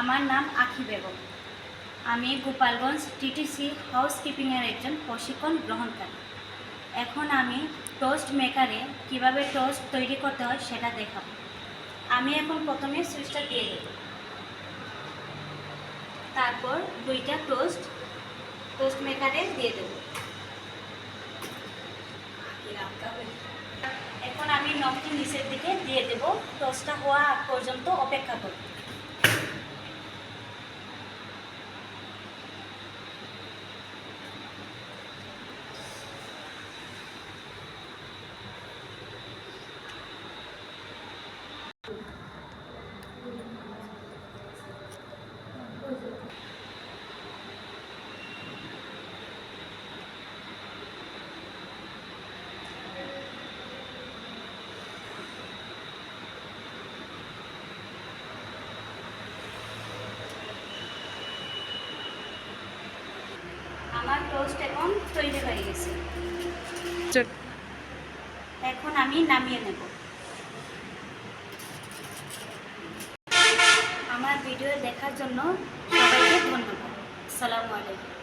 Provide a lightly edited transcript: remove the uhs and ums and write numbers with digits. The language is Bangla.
আমার নাম আখি বেগম। আমি গোপালগঞ্জ টিটিসি হাউসকিপিংয়ের একজন প্রশিক্ষণ গ্রহণকারী। এখন আমি টোস্ট মেকারে কিভাবে টোস্ট তৈরি করতে হয় সেটা দেখাবো। আমি এখন প্রথমে সুইচটা দিয়ে দেব, তারপর দুইটা টোস্ট মেকারে দিয়ে দেব। এখন আমি নখটি নিচের দিকে দিয়ে দেব, টোস্টটা হওয়া আগ পর্যন্ত অপেক্ষা করব। আমার টোস্ট এখন তৈরি হয়ে গেছে। এখন আমি নামিয়ে নেব। আমার ভিডিও দেখার জন্য সবাইকে ধন্যবাদ। আসসালামু আলাইকুম।